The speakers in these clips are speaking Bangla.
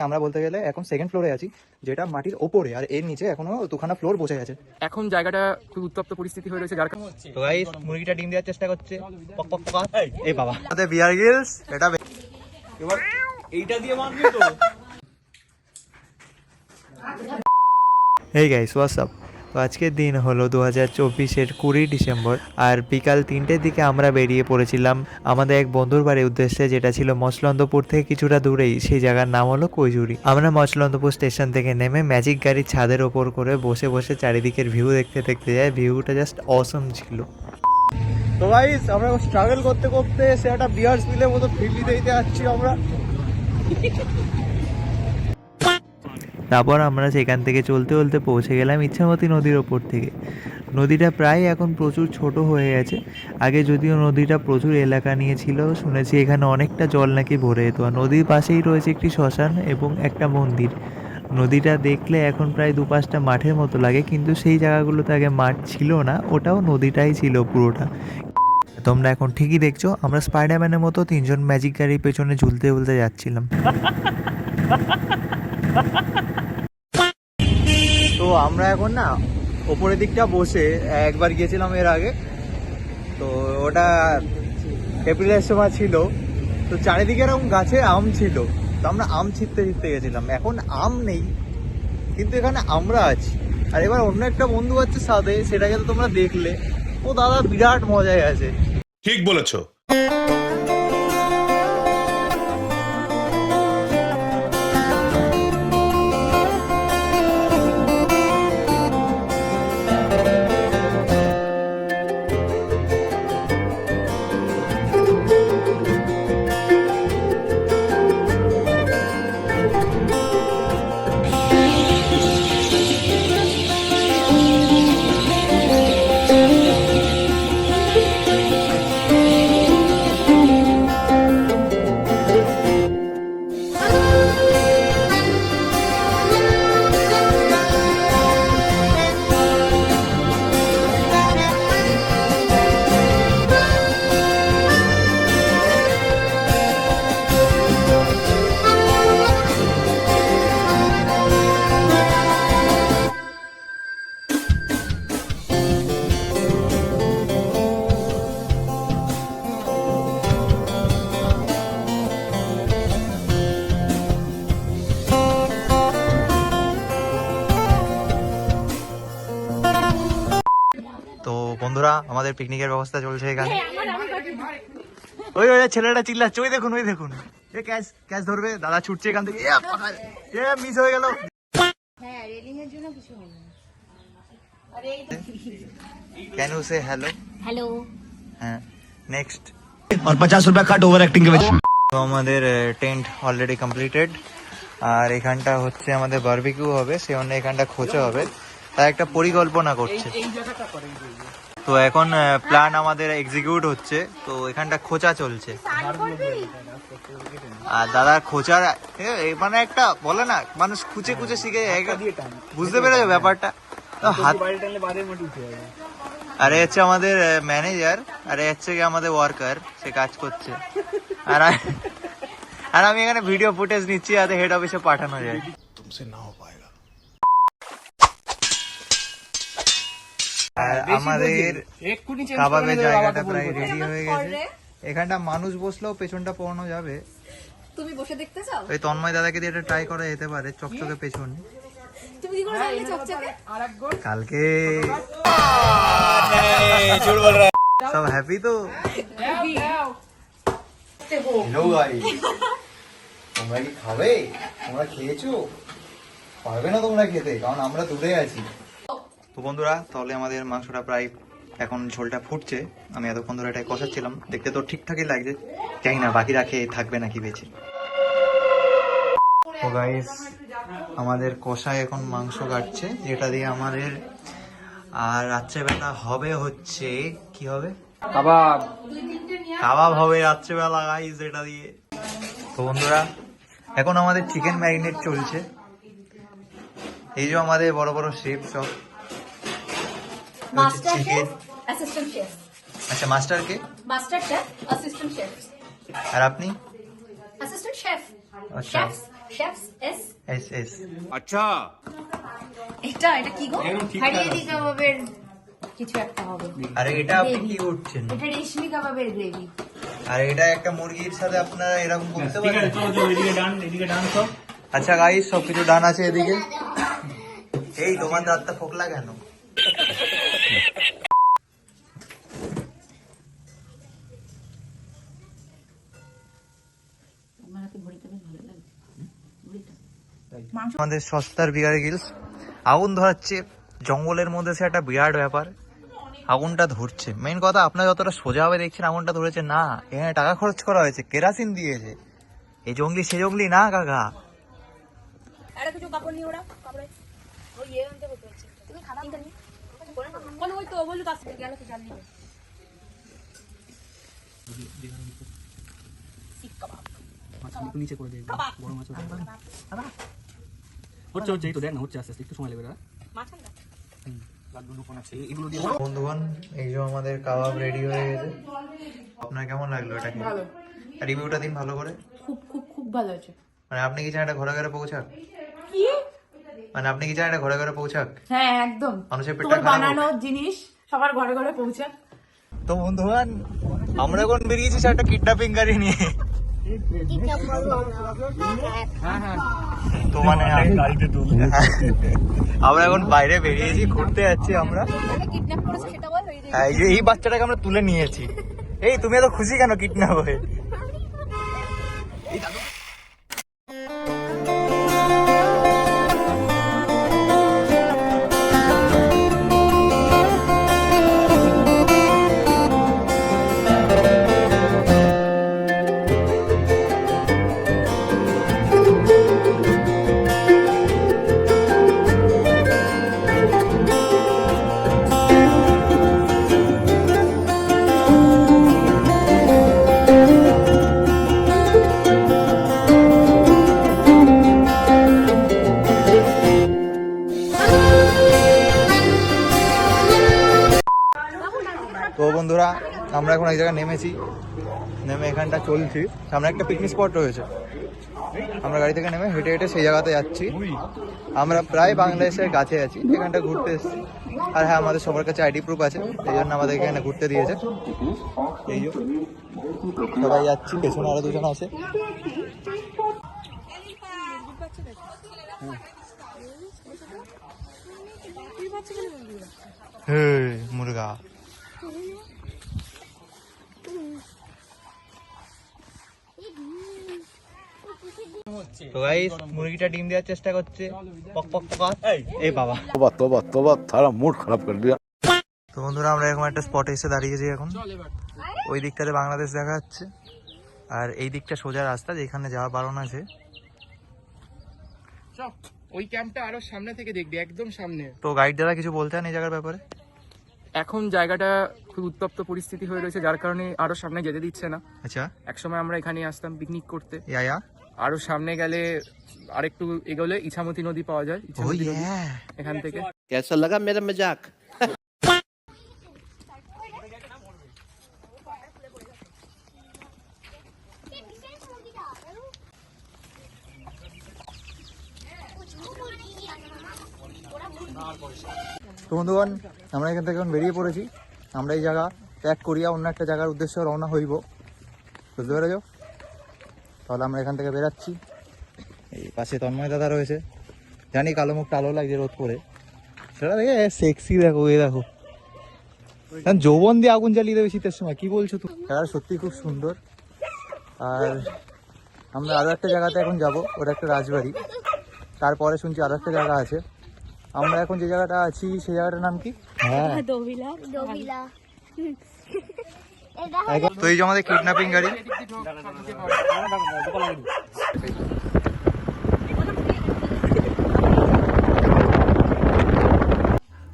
আমরা বলতে গেলে এখন সেকেন্ড ফ্লোরে আছি, যেটা মাটির ওপরে, আর এর নিচে এখনো দুখানা ফ্লোর বসে গেছে। এখন জায়গাটা খুব উত্তপ্ত পরিস্থিতি হয়ে রয়েছে, যার তো গাইস মুরগিটা ডিম দেওয়ার চেষ্টা করছে, পক পক পক। এই বাবা, আমাদের বিয়ার গিলস এটা এবার এইটা দিয়ে মারবি তো। Hey guys, what's up. তো আজকের দিন হলো 2024-এর 20 ডিসেম্বর, আর বিকাল 3টের দিকে আমরা বেরিয়ে পড়েছিলাম আমাদের এক বন্ধুর বাড়ির উদ্দেশ্যে, যেটা ছিল মচলন্দপুর থেকে কিছুটা দূরেই। সেই জায়গার নাম হলো কৈজুরি। আমরা মচলন্দপুর স্টেশন থেকে নেমে ম্যাজিক গাড়ির ছাদের ওপর করে বসে বসে চারিদিকের ভিউ দেখতে দেখতে যাই। ভিউটা জাস্ট অসম ছিল। তো গাইস আমরা স্ট্রাগল করতে করতে সে একটা বিয়ার্স মিলের মতো ফিরলি দিতে যাচ্ছি আমরা। তারপর আমরা সেখান থেকে চলতে চলতে পৌঁছে গেলাম ইচ্ছামতি নদীর ওপর থেকে। নদীটা প্রায় এখন প্রচুর ছোট হয়ে গেছে। আগে যদিও নদীটা প্রচুর এলাকা নিয়েছিল, শুনেছি এখানে অনেকটা জল নাকি ভরে যেত। আর নদীর পাশেই রয়েছে একটি শ্মশান এবং একটা মন্দির। নদীটা দেখলে এখন প্রায় দুপাশটা মাঠের মতো লাগে, কিন্তু সেই জায়গাগুলোতে আগে মাঠ ছিল না, ওটাও নদীটাই ছিল পুরোটা। তোমরা এখন ঠিকই দেখছো, আমরা স্পাইডারম্যানের মতো 3জন ম্যাজিক গাড়ির পেছনে ঝুলতে ঝুলতে যাচ্ছিলাম। তো আমরা এখন না ওপরের দিকটা বসে একবার গিয়েছিলাম এর আগে, তো ওটা এপ্রিলের সময় ছিল। তো চারিদিকে এরকম গাছে আম ছিল, তো আমরা আম ছিঁড়তে ছিঁড়তে গেছিলাম। এখন আম নেই, কিন্তু এখানে আমরা আছি। আর এবার অন্য একটা বন্ধু আছে সাথে, সেটাকে তো তোমরা দেখলে। ও দাদা বিরাট মজায় আছে। ঠিক বলেছো। তো বন্ধুরা, আমাদের পিকনিকের ব্যবস্থা চলছে এখানে। ওই ওই ছেলেটা চিল্লাচ্ছে, ওই দেখুন ওই দেখুন, এ ক্যাচ ক্যাচ ধরবে, দাদা ছুটছে এখান থেকে। এ মিস হয়ে গেল। হ্যাঁ, রেলিং এর জন্য কিছু হলো না। Can you say hello? Hello. হ্যাঁ, নেক্সট। और 50 रुपया कट ओवर एक्टिंग के वजह। তো আমাদের টেন্ট অলরেডি কমপ্লিটেড, আর এখানটা হচ্ছে আমাদের বারবিকিউ হবে, সে অন্য এখানটা খোঁচা হবে, তাই একটা পরিকল্পনা করছে। তো এখন প্ল্যান আমাদের এক্সিকিউট হচ্ছে। তো এখানটা খোঁচা চলছে, আর দাদার খোঁচার মানে একটা বলে না, মানুষ খুঁচে খুঁচে শিখে বুঝতে পেরেছো ব্যাপারটা। তো হাত, আরে হচ্ছে আমাদের ম্যানেজার, আরে হচ্ছে কি আমাদের ওয়ার্কার, সে কাজ করছে। আর আমি এখানে ভিডিও ফুটেজ নিচ্ছি, যাতে হেড অফিসে পাঠানো যায়। আর আমাদের কাবাবের জায়গাটা প্রায় রেডি হয়ে গেছে। এখানটা মানুষ বসলেও পেছনটা পড়ানো যাবে। তুমি বসে দেখতে চাও? ওই তন্ময় দাদাকে দিয়ে এটা ট্রাই করা যেতে পারে, চকচকে পেছন। তুমি কি করে জানলে চকচকে? কালকে সব হ্যাপি তো? হ্যালো গাইস, তোমরা কি খাবে? তোমরা খেয়েছো? পারবে না তোমরা খেতে, কারণ আমরা দূরে আছি। তো বন্ধুরা, তাহলে আমাদের মাংসটা প্রায় এখন ঝোলটা ফুটছে। আমি এতক্ষণ ধরে এটাই কষাচ্ছিলাম, দেখতে তো ঠিকঠাকই লাগছে, জানি না বাকিরা খেয়ে থাকবে নাকি বেঁচে। তো গাইস, আমাদের কষায় এখন মাংস কাটছে, যেটা দিয়ে আমাদের আর রাত্রেবেলা হবে হচ্ছে কি হবে, কাবাব। কাবাব হবে রাত্রেবেলা গাইস এটা দিয়ে। তো বন্ধুরা, এখন আমাদের চিকেন ম্যারিনেট চলছে। এই যে আমাদের বড় বড় শেফ সব, master chicken. Chef, assistant chef. আচ্ছা, মাস্টার কে? Master chef, assistant chef. আর আপনি? Assistant chef. আচ্ছা শেফস এস। এস এস अच्छा এটা কি গো? হারিয়ালি কাবাবের কিছু একটা হবে। আর এটা আপনি কি করছেন? এটা রেশমি কাবাবের গ্রেভি। আর এটা একটা মুরগির সাথে আপনারা এরকম করতে পারেন? আচ্ছা গাইস, সবকিছু ডান আছে এদিকে। এই তোমার দাঁতটা ফোকলা কেন? আমাদের সস্তার বিহার গিলস আগুন ধরাচ্ছে জঙ্গলের মধ্যে, সে একটা বিরাট ব্যাপার। আগুনটা ধরছে, মেইন কথা আপনার যতটা সোজা হবে দেখছেন আগুনটা ধরেছে না, এখানে টাকা খরচ করা হয়েছে, কেরাসিন দিয়েছে। এই জঙ্গলি সে জঙ্গলি না কাকা। আরে কিছু কাপড় নিয়ে ওরা কাপড়ে ওই আনতে বলতে হচ্ছে। তুমি খাবার কিনতে নি কোন ওই তো বললো কাছে গেল তো জানি নিচে করে দিয়ে বড় মাছ হচ্ছে হচ্ছে এই তো দেখ না হচ্ছে আস্তে আস্তে একটু সময় লাগবে। বন্ধুগণ, এই যে আমাদের কাবাব রেডি হয়ে গেছে। আপনার কেমন লাগলো এটা খেয়ে? ভালো। রিভিউটা দিন ভালো করে। খুব খুব খুব ভালো আছে। মানে আপনি কি চান এটা ঘরে ঘরে পৌঁছাক? কি? মানে আপনি কি চান এটা ঘরে ঘরে পৌঁছাক? হ্যাঁ একদম। মানুষের পেটটা তোমার খারাপ হোক। বানানো জিনিস সবার ঘরে ঘরে পৌঁছে। তো বন্ধুগণ, আমরা এখন বেরিয়েছি একটা কিডন্যাপিং গাড়ি নিয়ে। তো মানে আমরা এখন বাইরে বেরিয়েছি, ঘুরতে যাচ্ছি আমরা। কিডন্যাপ করেছে সেটা বল। এই বাচ্চাটাকে আমরা তুলে নিয়েছি। এই তুমি এত খুশি কেন কিডন্যাপ হয়ে? তো বন্ধুরা, আমরা এখন এক জায়গায় নেমেছি, নেমে এখানটা চলছি। সামনে একটা পিকনিক স্পট রয়েছে, আমরা গাড়ি থেকে নেমে হেঁটে হেঁটে সেই জায়গাতে যাচ্ছি। আমরা প্রায় বাংলাদেশের কাছে আছি, এখানটা ঘুরতে এসেছি। আর হ্যাঁ, আমাদের সবার কাছে আইডি প্রুফ আছে, এই জন্য আমাদের এখানে ঘুরতে দিয়েছে। এই যে সবাই যাচ্ছি, পেছনে আরো দুজন আছে। মুরগা তো গাইস, মুরগিটা ডিম দেওয়ার চেষ্টা করছে। পক পক পক। এই বাবা, तोबा तोबा तोबा थारा मूड खराब कर दिया। তো বন্ধুরা, আমরা এরকম একটা স্পটে এসে দাঁড়িয়েছি এখন। ওই দিকটাতে বাংলাদেশ দেখা যাচ্ছে, আর এই দিকটা সোজা রাস্তা, যেখানে যাওয়া বারণ আছে। ওই ক্যাম্পটা আরো সামনে থেকে দেখবি, একদম সামনে। তো গাইড দাদা কিছু বলতে চান এই জায়গার ব্যাপারে? এখন জায়গাটা খুব উত্তপ্ত পরিস্থিতি হয়ে রয়েছে, যার কারণে আরো সামনে যেতে দিচ্ছে না। আচ্ছা, একসময় আমরা এখানে আসতাম পিকনিক করতে। ইয়া আরো সামনে গেলে আরেকটু এগোলে ইছামতি নদী পাওয়া যায়। ইছামতি নদী এখান থেকে। कैसा लगा मेरा मजाक? তো বন্ধুগণ, আমরা এখান থেকে এখন বেরিয়ে পড়েছি। আমরা এই জায়গা ত্যাগ করিয়া অন্য একটা জায়গার উদ্দেশ্যে রওনা হইব, বুঝতে পেরেছ? তাহলে আমরা এখান থেকে বেরাচ্ছি। এই পাশে তন্ময় দাদা রয়েছে, জানি কালো মুখটা আলো লাগছে রোদ করে, সেটা দেখে সেক্সি দেখো, এই দেখো যৌবন দিয়ে আগুন জ্বালিয়ে দেবে শীতের সময়। কি বলছো তুমি? জায়গা সত্যি খুব সুন্দর। আর আমরা আরো একটা জায়গাতে এখন যাব, ওটা একটা রাজবাড়ি। তারপরে শুনছি আরো একটা জায়গা আছে। আমরা এখন যে জায়গাটা আছি সেই জায়গাটার নাম কি? হ্যাঁ, তো এই যে আমাদের কিডন্যাপিং গাড়ি।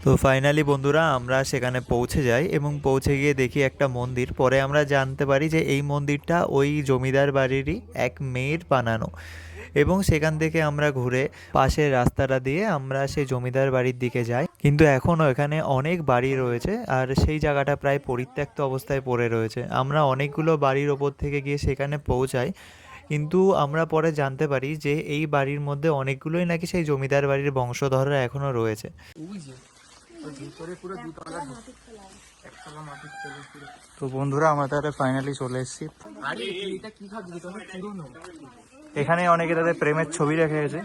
তো ফাইনালি বন্ধুরা, আমরা সেখানে পৌঁছে যাই এবং পৌঁছে গিয়ে দেখি একটা মন্দির। পরে আমরা জানতে পারি যে এই মন্দিরটা ওই জমিদার বাড়িরই এক মেয়ের বানানো, এবং সেখান থেকে আমরা ঘুরে পাশের রাস্তাটা দিয়ে আমরা সেই জমিদার বাড়ির দিকে যাই। কিন্তু এখনও এখানে অনেক বাড়ি রয়েছে, আর সেই জায়গাটা প্রায় পরিত্যক্ত অবস্থায় পড়ে রয়েছে। আমরা অনেকগুলো বাড়ির ওপর থেকে গিয়ে সেখানে পৌঁছাই, কিন্তু আমরা পরে জানতে পারি যে এই বাড়ির মধ্যে অনেকগুলোই নাকি সেই জমিদার বাড়ির বংশধররা এখনো রয়েছে। ওই যে ওই ভিতরে পুরো দুতলা একতলা মাটির তলা পুরো। তো বন্ধুরা আমরা তাহলে ফাইনালি চলে এসেছি। আরে এটা কি ভাবছিস তোমরা পুরনো? এখানে অনেকে তাদের প্রেমের ছবি রেখে গেছে,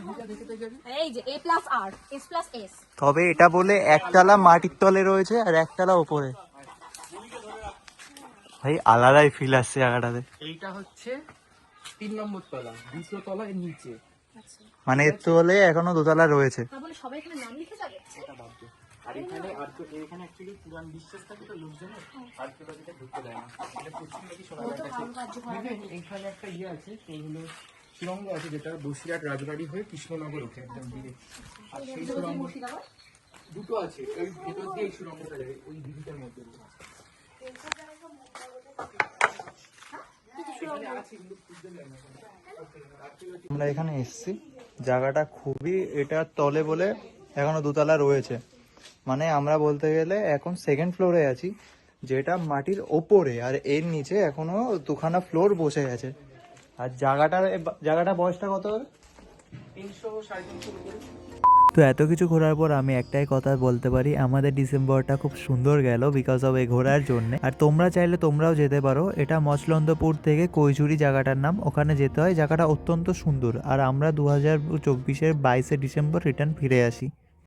এই যে A+R S+S তবে এটা বলে একতলা মাটির তলে রয়েছে আর একতলা ওপরে। ভাই আলাদাই ফিল আসছে জায়গাটাতে, এইটা হচ্ছে 3 নম্বর তলা, দ্বিতীয় তলা এর নিচে। মানে এর তলে এখনো দোতলা রয়েছে। বলে সবাই এখানে নাম লিখে যাবে। এটা বাদ দে। আর এখানে এখানে অ্যাকচুয়ালি পুরান বিশ্বাস থাকে তো লোকজনের, আর্কিওলজিতে ঢুকতে দেয় না। এটা পশ্চিম নাকি শোনা যায়। এইখানে একটা ইয়ে আছে, তো হলো সুড়ঙ্গ আছে যেটা বসিরহাট রাজবাড়ি হয়ে কৃষ্ণনগর ওঠে একদম direct। আর সেই সুড়ঙ্গ দুটো আছে, ওই ভেতর দিয়ে এই সুড়ঙ্গটা যায় ওই দিঘিটার মধ্যে দিয়ে। আমরা এখানে এসেছি, জায়গাটা খুবই, এটা তলে বলে এখনো দোতলা রয়েছে। মানে আমরা বলতে গেলে এখন সেকেন্ড ফ্লোরে আছি, যেটা মাটির ওপরে, আর এর নিচে এখনো দুখানা ফ্লোর বসে গেছে। আর জায়গাটা বয়সটা কত হবে? 300 350 উপরে। তো এত কিছু ঘোরার পর আমি একটাই কথা বলতে পারি, আমাদের ডিসেম্বরটা খুব সুন্দর গেল বিকজ অফ এই ঘোরার জন্য। আর তোমরা চাইলে তোমরাও যেতে পারো, এটা মচলন্দপুর থেকে কৈঝুরি জায়গাটার নাম, ওখানে যেতে হয়। জায়গাটা অত্যন্ত সুন্দর। আর আমরা 2024-এর 22শে ডিসেম্বর রিটার্ন ফিরে আসি।